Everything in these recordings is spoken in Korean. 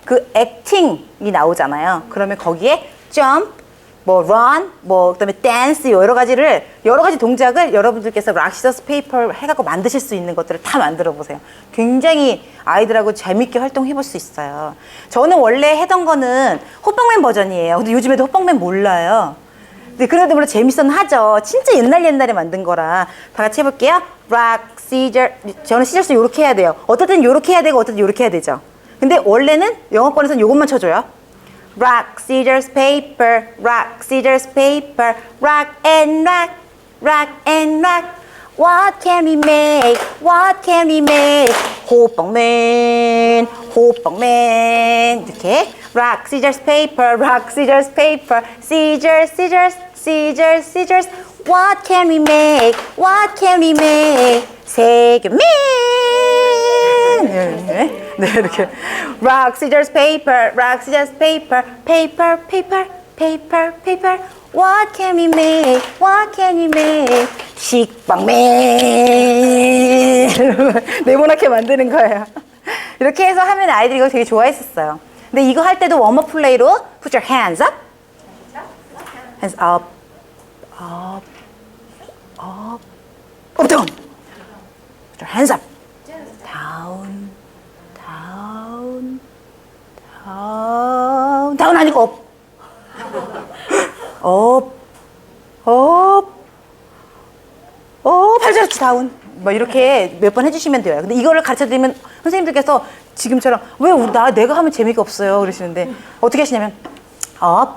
그 acting이 나오잖아요. 그러면 거기에 jump, 뭐 run, 뭐 그다음에 dance 여러 가지 동작을 여러분들께서 락 시저스 페이퍼 해갖고 만드실 수 있는 것들을 다 만들어 보세요. 굉장히 아이들하고 재밌게 활동해 볼 수 있어요. 저는 원래 해던 거는 호빵맨 버전이에요. 근데 요즘에도 호빵맨 몰라요. 근데 그래도 물론 재밌어는 하죠. 진짜 옛날에 만든 거라. 다 같이 해볼게요. 락 시저, 저는 시저스 요렇게 해야 돼요. 어떨 땐 요렇게 해야 되고 어떨 땐 요렇게 해야 되죠. 근데 원래는 영어권에서는 요것만 쳐줘요. Rock, scissors, paper, rock, scissors, paper, rock and rock, rock and rock. What can we make? What can we make? 호빵맨, 호빵맨. 이렇게 rock, scissors, paper, rock, scissors, paper, scissors, scissors, scissors, scissors. What can we make? What can we make? 세균맨. 네, 이렇게 rock, scissors, paper, rock, scissors, paper, paper, paper, paper, paper. What can we make? What can we make? 식빵맨. 네모나게 만드는 거예요. 이렇게 해서 하면 아이들이 이거 되게 좋아했었어요. 근데 이거 할 때도 웜업 플레이로 put your hands up, hands up, up, up, up, down. Put your hands up, down, down, down, down 아니고 up, up, up, 팔자치 다운. 뭐 이렇게 몇 번 해주시면 돼요. 근데 이거를 가르쳐드리면 선생님들께서 지금처럼 왜 내가 하면 재미가 없어요 그러시는데 어떻게 하시냐면 up,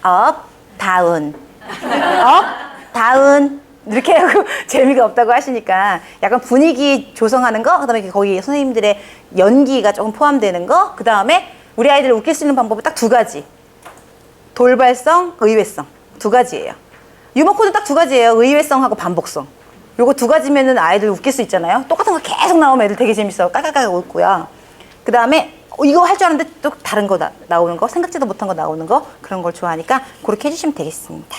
up, down, up, down 이렇게 하고 재미가 없다고 하시니까 약간 분위기 조성하는 거, 그다음에 거기 선생님들의 연기가 조금 포함되는 거, 그다음에 우리 아이들을 웃길 수 있는 방법은 딱 두 가지. 돌발성, 의외성. 두 가지예요. 유머 코드 딱 두 가지예요. 의외성하고 반복성. 요거 두 가지면은 아이들 웃길 수 있잖아요. 똑같은 거 계속 나오면 애들 되게 재밌어. 깔깔깔 웃고요. 그다음에 이거 할 줄 아는데 또 다른 거 나오는 거, 생각지도 못한 거 나오는 거, 그런 걸 좋아하니까 그렇게 해주시면 되겠습니다.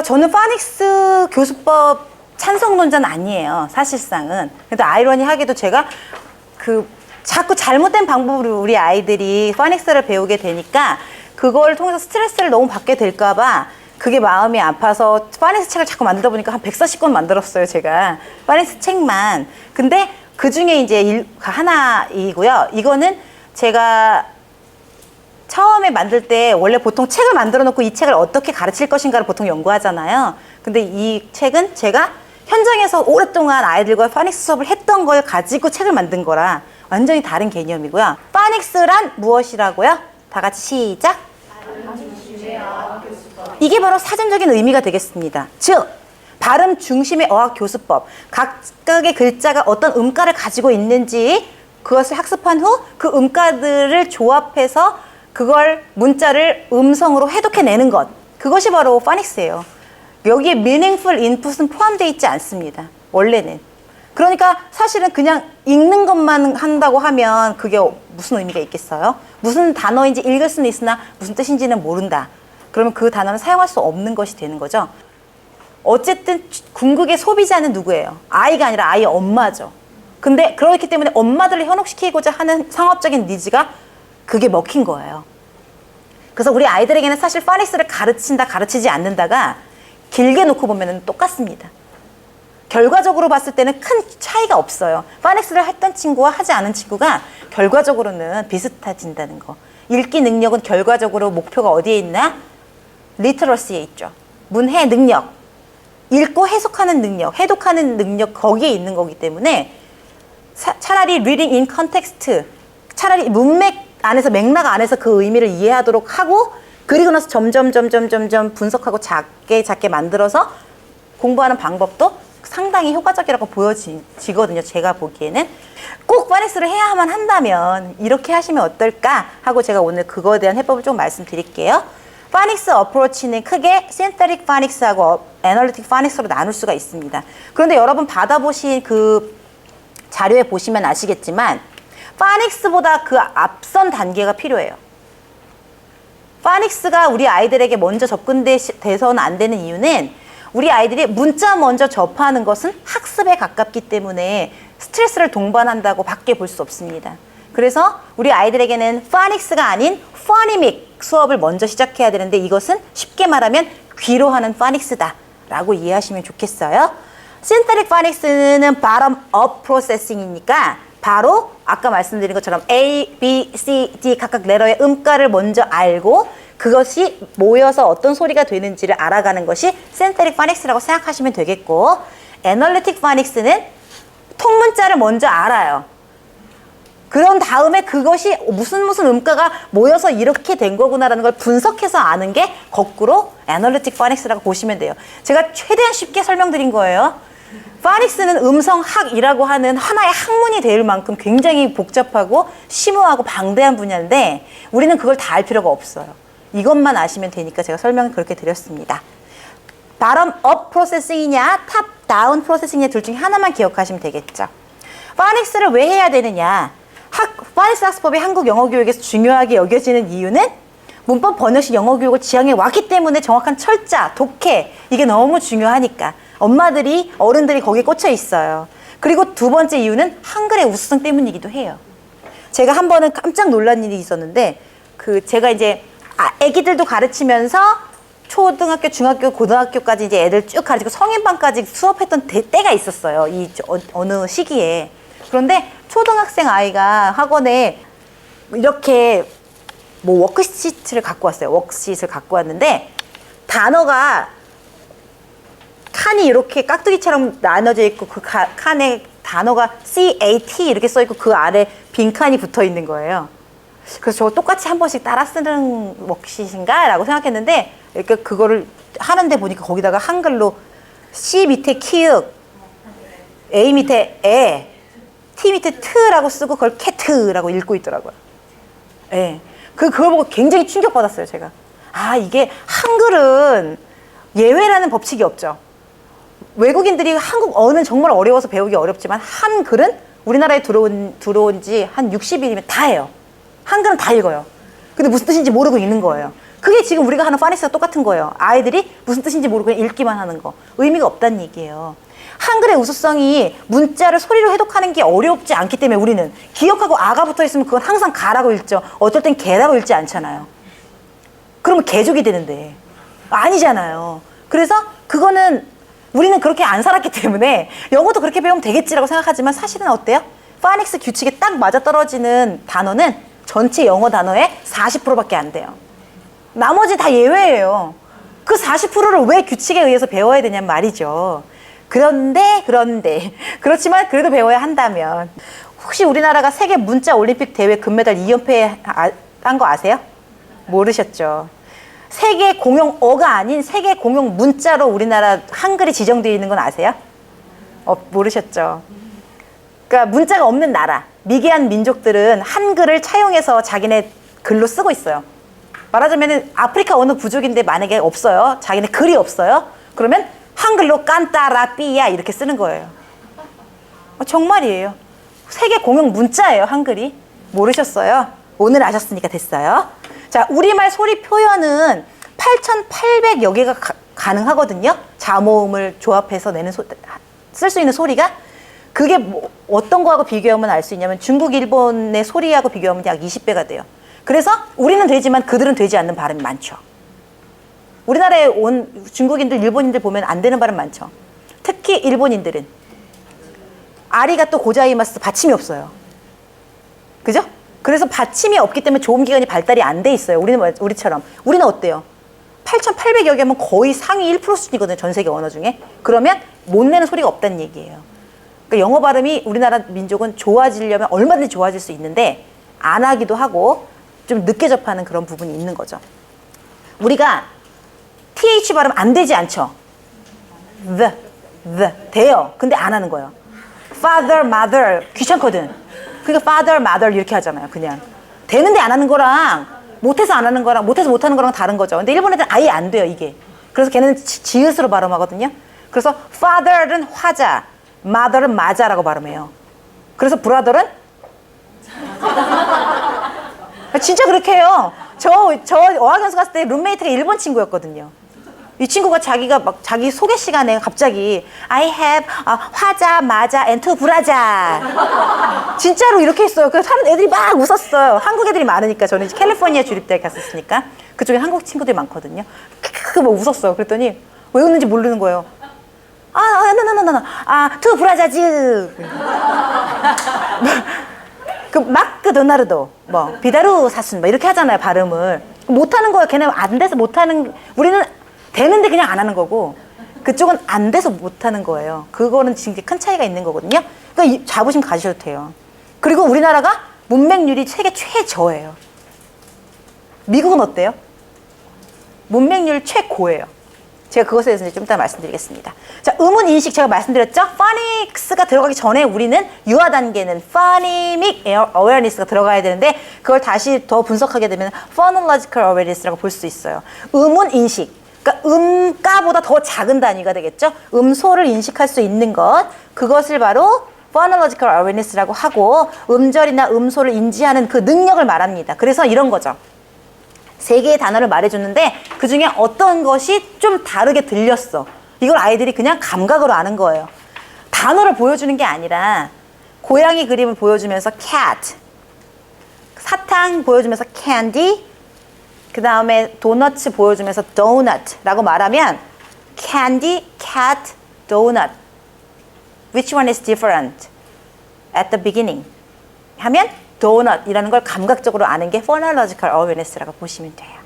저는 파닉스 교수법 찬성론자는 아니에요. 사실상은. 근데 아이러니하게도 제가 자꾸 잘못된 방법으로 우리 아이들이 파닉스를 배우게 되니까 그걸 통해서 스트레스를 너무 받게 될까봐 그게 마음이 아파서 파닉스 책을 자꾸 만들다 보니까 한 140권 만들었어요, 제가. 파닉스 책만. 근데 그 중에 이제 하나이고요. 이거는 제가 처음에 만들 때 원래 보통 책을 만들어 놓고 이 책을 어떻게 가르칠 것인가를 보통 연구하잖아요. 근데 이 책은 제가 현장에서 오랫동안 아이들과 파닉스 수업을 했던 걸 가지고 책을 만든 거라 완전히 다른 개념이고요. 파닉스란 무엇이라고요? 다 같이 시작. 이게 바로 사전적인 의미가 되겠습니다. 즉, 발음 중심의 어학 교수법. 각각의 글자가 어떤 음가를 가지고 있는지 그것을 학습한 후 그 음가들을 조합해서 그걸 문자를 음성으로 해독해내는 것. 그것이 바로 파닉스예요. 여기에 meaningful input은 포함되어 있지 않습니다. 원래는. 그러니까 사실은 그냥 읽는 것만 한다고 하면 그게 무슨 의미가 있겠어요? 무슨 단어인지 읽을 수는 있으나 무슨 뜻인지는 모른다. 그러면 그 단어는 사용할 수 없는 것이 되는 거죠. 어쨌든 궁극의 소비자는 누구예요? 아이가 아니라 아이의 엄마죠. 근데 그렇기 때문에 엄마들을 현혹시키고자 하는 상업적인 니즈가 그게 먹힌 거예요. 그래서 우리 아이들에게는 사실 파닉스를 가르친다, 가르치지 않는다가 길게 놓고 보면 똑같습니다. 결과적으로 봤을 때는 큰 차이가 없어요. 파닉스를 했던 친구와 하지 않은 친구가 결과적으로는 비슷해진다는 거. 읽기 능력은 결과적으로 목표가 어디에 있나? 리터러시에 있죠. 문해 능력. 읽고 해석하는 능력, 해독하는 능력 거기에 있는 거기 때문에 차라리 reading in context, 차라리 문맥 안에서 맥락 안에서 그 의미를 이해하도록 하고 그리고 나서 점점 분석하고 작게 만들어서 공부하는 방법도 상당히 효과적이라고 보여지거든요. 제가 보기에는. 꼭 파닉스를 해야만 한다면 이렇게 하시면 어떨까 하고 제가 오늘 그거에 대한 해법을 좀 말씀드릴게요. 파닉스 어프로치는 크게 신테틱 파닉스하고 애널리틱 파닉스로 나눌 수가 있습니다. 그런데 여러분 받아보신 그 자료에 보시면 아시겠지만 파닉스보다 그 앞선 단계가 필요해요. 파닉스가 우리 아이들에게 먼저 접근돼서는 안 되는 이유는 우리 아이들이 문자 먼저 접하는 것은 학습에 가깝기 때문에 스트레스를 동반한다고 밖에 볼 수 없습니다. 그래서 우리 아이들에게는 파닉스가 아닌 포니믹 수업을 먼저 시작해야 되는데 이것은 쉽게 말하면 귀로 하는 파닉스다 라고 이해하시면 좋겠어요. 신테릭 파닉스는 bottom up 프로세싱이니까 바로 아까 말씀드린 것처럼 A, B, C, D 각각 레터의 음가를 먼저 알고 그것이 모여서 어떤 소리가 되는지를 알아가는 것이 신테릭 파닉스라고 생각하시면 되겠고, 애널리틱 파닉스는 통문자를 먼저 알아요. 그런 다음에 그것이 무슨 음가가 모여서 이렇게 된 거구나라는 걸 분석해서 아는 게 거꾸로 애널리틱 파닉스라고 보시면 돼요. 제가 최대한 쉽게 설명드린 거예요. 파닉스는 음성학이라고 하는 하나의 학문이 될 만큼 굉장히 복잡하고 심오하고 방대한 분야인데 우리는 그걸 다 알 필요가 없어요. 이것만 아시면 되니까 제가 설명을 그렇게 드렸습니다. bottom up 프로세싱이냐 top down 프로세싱이냐 둘 중에 하나만 기억하시면 되겠죠. 파닉스를 왜 해야 되느냐. 파닉스 학습법이 한국 영어 교육에서 중요하게 여겨지는 이유는 문법 번역식 영어 교육을 지향해 왔기 때문에 정확한 철자, 독해 이게 너무 중요하니까 엄마들이 어른들이 거기에 꽂혀 있어요. 그리고 두 번째 이유는 한글의 우수성 때문이기도 해요. 제가 한 번은 깜짝 놀란 일이 있었는데 제가 이제 애기들도 가르치면서 초등학교, 중학교, 고등학교까지 이제 애들 쭉 가르치고 성인반까지 수업했던 때가 있었어요. 어느 시기에. 그런데 초등학생 아이가 학원에 이렇게 워크시트를 갖고 왔어요. 워크시트를 갖고 왔는데 단어가 칸이 이렇게 깍두기처럼 나눠져 있고 그 칸에 단어가 CAT 이렇게 써 있고 그 아래 빈 칸이 붙어 있는 거예요. 그래서 저거 똑같이 한 번씩 따라 쓰는 워크시트인가? 라고 생각했는데 이렇게 그거를 하는데 보니까 거기다가 한글로 C 밑에 키읔, A 밑에 에, T 밑에 트라고 쓰고 그걸 캐트라고 읽고 있더라고요. 예. 그걸 보고 굉장히 충격받았어요, 제가. 아, 이게 한글은 예외라는 법칙이 없죠. 외국인들이 한국 어는 정말 어려워서 배우기 어렵지만 한글은 우리나라에 들어온 지 한 60일이면 다 해요. 한글은 다 읽어요. 근데 무슨 뜻인지 모르고 읽는 거예요. 그게 지금 우리가 하는 파닉스가 똑같은 거예요. 아이들이 무슨 뜻인지 모르고 그냥 읽기만 하는 거. 의미가 없다는 얘기예요. 한글의 우수성이 문자를 소리로 해독하는 게 어렵지 않기 때문에 우리는 기억하고 아가 붙어 있으면 그건 항상 가라고 읽죠. 어떨 땐 개라고 읽지 않잖아요. 그러면 개족이 되는데 아니잖아요. 그래서 그거는 우리는 그렇게 안 살았기 때문에 영어도 그렇게 배우면 되겠지라고 생각하지만 사실은 어때요? 파닉스 규칙에 딱 맞아떨어지는 단어는 전체 영어 단어의 40%밖에 안 돼요. 나머지 다 예외예요. 그 40%를 왜 규칙에 의해서 배워야 되냔 말이죠. 그런데 그렇지만 그래도 배워야 한다면 혹시 우리나라가 세계 문자 올림픽 대회 금메달 2연패 한 거 아세요? 모르셨죠? 세계 공용어가 아닌 세계 공용 문자로 우리나라 한글이 지정되어 있는 건 아세요? 모르셨죠? 그러니까 문자가 없는 나라, 미개한 민족들은 한글을 차용해서 자기네 글로 쓰고 있어요. 말하자면 아프리카 어느 부족인데 만약에 없어요. 자기네 글이 없어요. 그러면 한글로 깐따라 삐야 이렇게 쓰는 거예요. 정말이에여. 세계 공용 문자예요, 한글이. 모르셨어요? 오늘 아셨으니까 됐어요. 자, 우리말 소리 표현은 8,800여 개가 가능하거든요. 자모음을 조합해서 쓸 수 있는 소리가. 그게 어떤 거하고 비교하면 알 수 있냐면 중국, 일본의 소리하고 비교하면 약 20배가 돼요. 그래서 우리는 되지만 그들은 되지 않는 발음이 많죠. 우리나라에 온 중국인들, 일본인들 보면 안 되는 발음 많죠. 특히 일본인들은 아리가 또 고자이마스 받침이 없어요. 그죠? 그래서 받침이 없기 때문에 조음기관이 발달이 안 돼 있어요. 우리처럼. 우리는 어때요? 8,800여 개면 거의 상위 1% 수준이거든요. 전 세계 언어 중에. 그러면 못 내는 소리가 없다는 얘기예요. 그러니까 영어 발음이 우리나라 민족은 좋아지려면 얼마든지 좋아질 수 있는데 안 하기도 하고 좀 늦게 접하는 그런 부분이 있는 거죠. 우리가 TH 발음 안 되지 않죠? the 돼요. 근데 안 하는 거예요. father, mother 귀찮거든. 그러니까 father, mother 이렇게 하잖아요. 그냥 되는데 안 하는 거랑 못해서 안 하는 거랑 못해서 못하는 거랑 다른 거죠. 근데 일본 애들은 아예 안 돼요, 이게. 그래서 걔는 지읒으로 발음하거든요. 그래서 father는 화자, mother는 마자라고 발음해요. 그래서 brother는 진짜 그렇게 해요. 저 어학연수 갔을 때 룸메이트가 일본 친구였거든요. 이 친구가 자기가 막 자기 소개 시간에 갑자기 I have 화자, 마자, and two 브라자. 진짜로 이렇게 했어요. 그래서 사는 애들이 막 웃었어요. 한국 애들이 많으니까 저는 이제 캘리포니아 주립대에 갔었으니까 그쪽에 한국 친구들이 많거든요. 막 웃었어요. 그랬더니 왜 웃는지 모르는 거예요. 투 브라자즈. 그 마크도나르도, 뭐 비다루 사순, 뭐 이렇게 하잖아요 발음을. 못하는 거예요. 걔네 안 돼서 못하는. 우리는 되는데 그냥 안 하는 거고 그쪽은 안 돼서 못하는 거예요. 그거는 진짜 큰 차이가 있는 거거든요. 그러니까 자부심 가지셔도 돼요. 그리고 우리나라가 문맹률이 세계 최저예요. 미국은 어때요? 문맹률 최고예요. 제가 그것에 대해서 좀 이따 말씀드리겠습니다. 자, 음운 인식 제가 말씀드렸죠? 파닉스가 들어가기 전에 우리는 유아 단계는 phonemic awareness가 들어가야 되는데 그걸 다시 더 분석하게 되면 phonological awareness라고 볼 수 있어요. 음운 인식, 그러니까 음가보다 더 작은 단위가 되겠죠? 음소를 인식할 수 있는 것, 그것을 바로 phonological awareness라고 하고 음절이나 음소를 인지하는 그 능력을 말합니다. 그래서 이런 거죠. 3개의 단어를 말해줬는데 그 중에 어떤 것이 좀 다르게 들렸어. 이걸 아이들이 그냥 감각으로 아는 거예요. 단어를 보여주는 게 아니라 고양이 그림을 보여주면서 cat, 사탕 보여주면서 candy, 그 다음에 도너츠 보여주면서 donut라고 말하면 candy, cat, donut. Which one is different at the beginning? 하면 donut이라는 걸 감각적으로 아는 게 phonological awareness라고 보시면 돼요.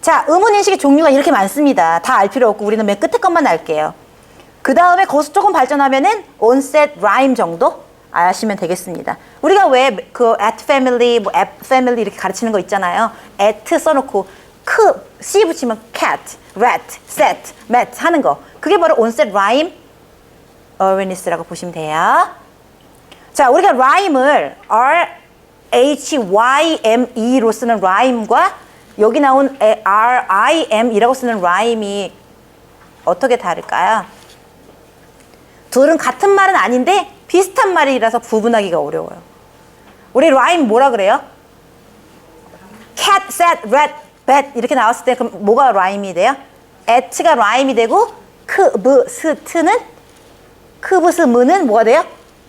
자, 음운인식의 종류가 이렇게 많습니다. 다 알 필요 없고 우리는 맨 끝에 것만 알게요. 그 다음에 거기서 조금 발전하면은 onset rhyme 정도 아시면 되겠습니다. 우리가 왜 그 at family, 뭐 app family 이렇게 가르치는 거 있잖아요. at 써놓고 c 붙이면 cat, rat, set, mat 하는 거. 그게 바로 onset rhyme awareness라고 보시면 돼요. 자, 우리가 rhyme을 rhyme로 쓰는 rhyme과 여기 나온 rhyme이라고 쓰는 rhyme이 어떻게 다를까요? 둘은 같은 말은 아닌데 비슷한 말이라서 구분하기가 어려워요. 우리 rhyme 뭐라 그래요? cat, set, rat, bat 이렇게 나왔을 때 그럼 뭐가 rhyme이 돼요? at가 rhyme이 되고 크브스트는 크브스무는 뭐가 돼요?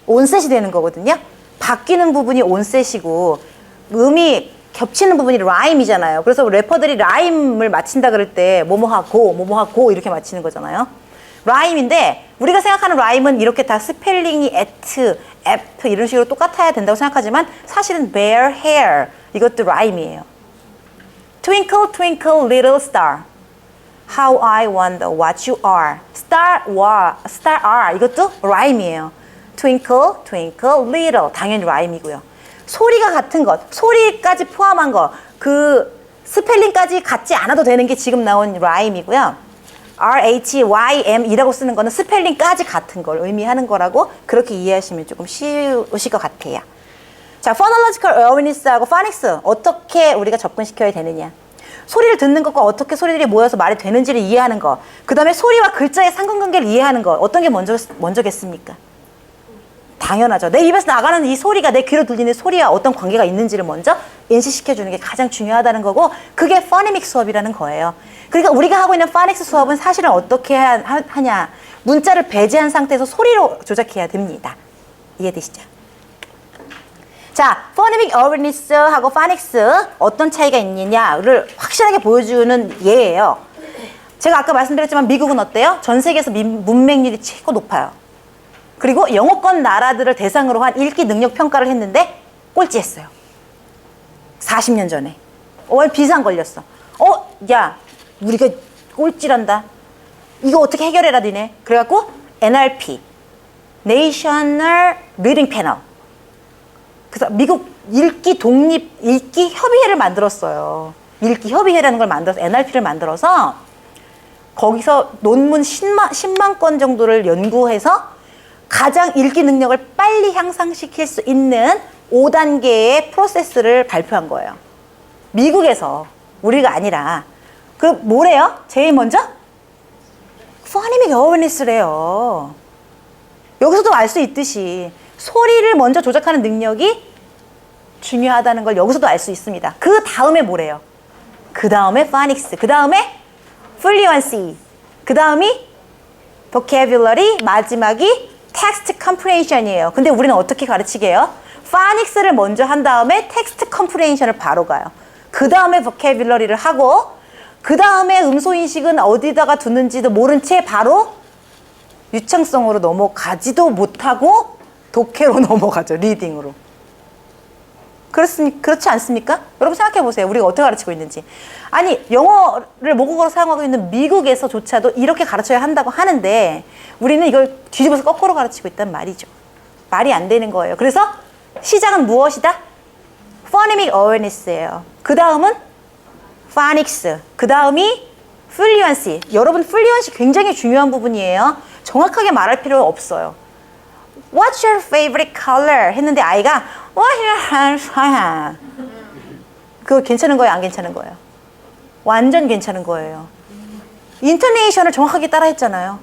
온셋이 되는 거거든요. 바뀌는 부분이 온셋이고 음이 겹치는 부분이 라임이잖아요. 그래서 래퍼들이 라임을 맞힌다 그럴 때 뭐뭐하고 이렇게 맞히는 거잖아요. 라임인데 우리가 생각하는 라임은 이렇게 다 스펠링이 at, f 이런 식으로 똑같아야 된다고 생각하지만 사실은 bear hair 이것도 라임이에요. Twinkle twinkle little star How I wonder what you are star are 이것도 라임이에요. Twinkle, twinkle, little 당연히 라임이고요. 소리가 같은 것, 소리까지 포함한 것, 그 스펠링까지 같지 않아도 되는 게 지금 나온 라임이고요. RHYM이라고 쓰는 거는 스펠링까지 같은 걸 의미하는 거라고 그렇게 이해하시면 조금 쉬우실 것 같아요. 자, phonological awareness하고 phonics 어떻게 우리가 접근시켜야 되느냐. 소리를 듣는 것과 어떻게 소리들이 모여서 말이 되는지를 이해하는 것, 그 다음에 소리와 글자의 상관관계를 이해하는 것, 어떤 게 먼저겠습니까? 당연하죠. 내 입에서 나가는 이 소리가 내 귀로 들리는 소리와 어떤 관계가 있는지를 먼저 인식시켜주는 게 가장 중요하다는 거고 그게 phonemic 수업이라는 거예요. 그러니까 우리가 하고 있는 phonics 수업은 사실은 어떻게 하냐. 문자를 배제한 상태에서 소리로 조작해야 됩니다. 이해되시죠? 자, phonemic awareness하고 phonics 어떤 차이가 있느냐를 확실하게 보여주는 예예요. 제가 아까 말씀드렸지만 미국은 어때요? 전 세계에서 문맹률이 최고 높아요. 그리고 영어권 나라들을 대상으로 한 읽기 능력 평가를 했는데 꼴찌했어요. 40년 전에. 비상 걸렸어. 야, 우리가 꼴찌란다. 이거 어떻게 해결해라 니네. 그래갖고 NRP, National Reading Panel. 그래서 미국 읽기 협의회를 만들었어요. 읽기 협의회라는 걸 만들어서 NRP를 만들어서 거기서 논문 10만 건 정도를 연구해서 가장 읽기 능력을 빨리 향상시킬 수 있는 5단계의 프로세스를 발표한 거예요. 미국에서 우리가 아니라 그 뭐래요? 제일 먼저? phonemic awareness래요. 여기서도 알 수 있듯이 소리를 먼저 조작하는 능력이 중요하다는 걸 여기서도 알 수 있습니다. 그 다음에 뭐래요? 그 다음에 phonics, 그 다음에 fluency. 그 다음이 vocabulary, 마지막이 text comprehension이에요. 근데 우리는 어떻게 가르치게 해요? phonics를 먼저 한 다음에 text comprehension을 바로 가요. 그 다음에 vocabulary를 하고 그 다음에 음소인식은 어디다가 두는지도 모른 채 바로 유창성으로 넘어가지도 못하고 독해로 넘어가죠. 리딩으로. 그렇지 않습니까? 여러분 생각해 보세요. 우리가 어떻게 가르치고 있는지. 아니 영어를 모국어로 사용하고 있는 미국에서조차도 이렇게 가르쳐야 한다고 하는데 우리는 이걸 뒤집어서 거꾸로 가르치고 있단 말이죠. 말이 안 되는 거예요. 그래서 시작은 무엇이다? phonemic awareness예요. 그 다음은 phonics. 그 다음이 fluency. 여러분 fluency 굉장히 중요한 부분이에요. 정확하게 말할 필요 없어요. What's your favorite color? 했는데 아이가 What's your favorite? 그거 괜찮은 거예요? 안 괜찮은 거예요? 완전 괜찮은 거예요. 인터네이션을 정확하게 따라 했잖아요.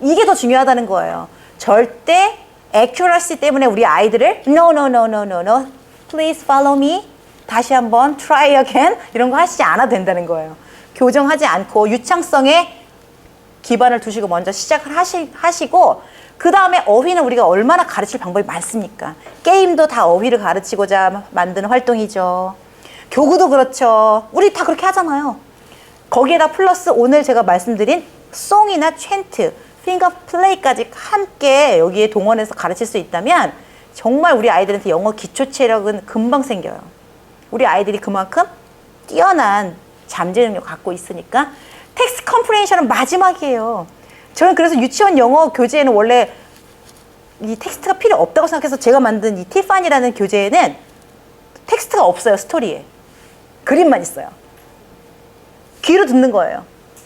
이게 더 중요하다는 거예요. 절대 accuracy 때문에 우리 아이들을 No, no, no, no, no, no. Please follow me. 다시 한번 try again. 이런 거 하시지 않아도 된다는 거예요. 교정하지 않고 유창성에 기반을 두시고 먼저 시작을 하시고 그 다음에 어휘는 우리가 얼마나 가르칠 방법이 많습니까? 게임도 다 어휘를 가르치고자 만드는 활동이죠. 교구도 그렇죠. 우리 다 그렇게 하잖아요. 거기에다 플러스 오늘 제가 말씀드린 송이나 챈트, 핑거 플레이까지 함께 여기에 동원해서 가르칠 수 있다면 정말 우리 아이들한테 영어 기초 체력은 금방 생겨요. 우리 아이들이 그만큼 뛰어난 잠재 능력 갖고 있으니까 텍스트 컴프레hension은 마지막이에요. 저는 그래서 유치원 영어 교재에는 원래 이 텍스트가 필요 없다고 생각해서 제가 만든 이 티파니라는 교재에는 텍스트가 없어요. 스토리에. 그림만 있어요. 귀로 듣는 거예요.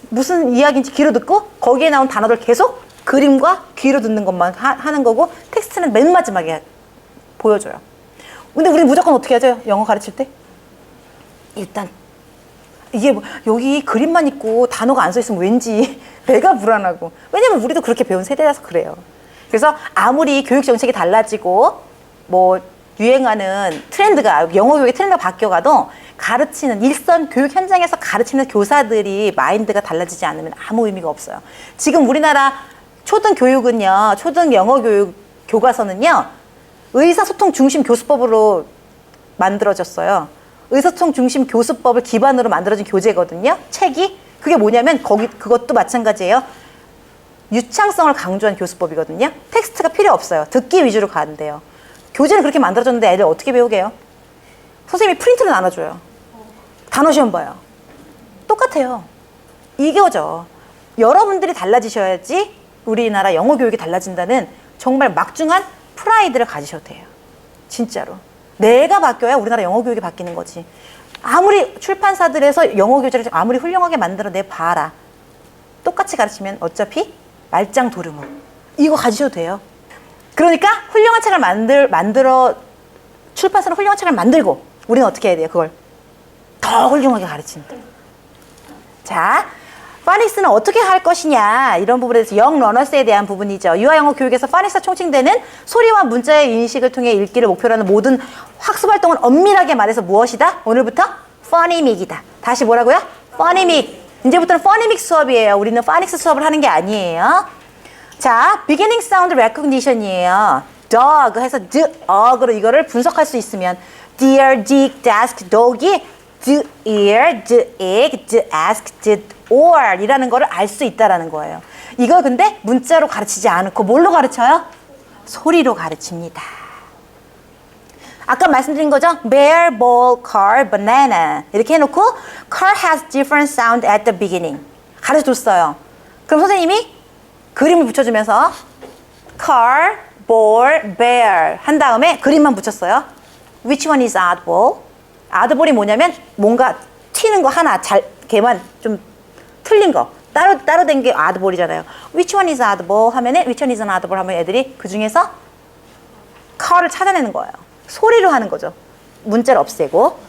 무슨 이야기인지 귀로 듣고 거기에 나온 단어들 계속 그림과 귀로 듣는 것만 하는 거고 텍스트는 맨 마지막에 보여줘요. 근데 우리는 무조건 어떻게 하죠? 영어 가르칠 때? 일단 이게 뭐 여기 그림만 있고 단어가 안 써 있으면 왠지 배가 불안하고 왜냐면 우리도 그렇게 배운 세대라서 그래요. 그래서 아무리 교육 정책이 달라지고 뭐 유행하는 트렌드가 영어 교육의 트렌드가 바뀌어가도 가르치는 일선 교육 현장에서 가르치는 교사들이 마인드가 달라지지 않으면 아무 의미가 없어요. 지금 우리나라 초등 교육은요, 초등 영어 교육 교과서는요, 의사소통 중심 교수법으로 만들어졌어요. 의사소통 중심 교수법을 기반으로 만들어진 교재거든요. 책이. 그게 뭐냐면 그것도 마찬가지예요. 유창성을 강조한 교수법이거든요. 텍스트가 필요 없어요. 듣기 위주로 가는데요. 교재를 그렇게 만들어줬는데 애들 어떻게 배우게요? 선생님이 프린트를 나눠줘요. 단어 시험 봐요. 똑같아요. 이거죠. 여러분들이 달라지셔야지 우리나라 영어 교육이 달라진다는 정말 막중한 프라이드를 가지셔도 돼요. 진짜로. 내가 바뀌어야 우리나라 영어 교육이 바뀌는 거지. 아무리 출판사들에서 영어 교재를 아무리 훌륭하게 만들어 내봐라. 똑같이 가르치면 어차피 말짱 도루묵. 이거 가지셔도 돼요. 그러니까 훌륭한 책을 만들어 출판사는 훌륭한 책을 만들고 우리는 어떻게 해야 돼요? 그걸 더 훌륭하게 가르친다. 자, 파닉스는 어떻게 할 것이냐 이런 부분에 대해서 영 러너스에 대한 부분이죠. 유아영어 교육에서 파닉스가 총칭되는 소리와 문자의 인식을 통해 읽기를 목표로 하는 모든 학습 활동은 엄밀하게 말해서 무엇이다? 오늘부터 퍼니믹이다. 다시 뭐라고요? 퍼니믹. 이제부터는 퍼니믹 수업이에요. 우리는 파닉스 수업을 하는 게 아니에요. 자, beginning sound recognition이에요. dog 해서 dog으로 이거를 분석할 수 있으면 deer, dig, desk, dog이 do, ear, do, egg, do, ask, did, or 이라는 거를 알 수 있다라는 거예요. 이걸 근데 문자로 가르치지 않고 뭘로 가르쳐요? 소리로 가르칩니다. 아까 말씀드린 거죠? bear, ball, car, banana 이렇게 해놓고 car has different sound at the beginning 가르쳐줬어요. 그럼 선생님이 그림을 붙여주면서 car, ball, bear 한 다음에 그림만 붙였어요. Which one is oddball? oddball이 뭐냐면 뭔가 튀는 거 하나 걔만 좀 틀린 거 따로 된 게 oddball이잖아요. Which one is oddball? 하면은 which one is an oddball? 하면 애들이 그 중에서 car를 찾아내는 거예요. 소리로 하는 거죠. 문자를 없애고.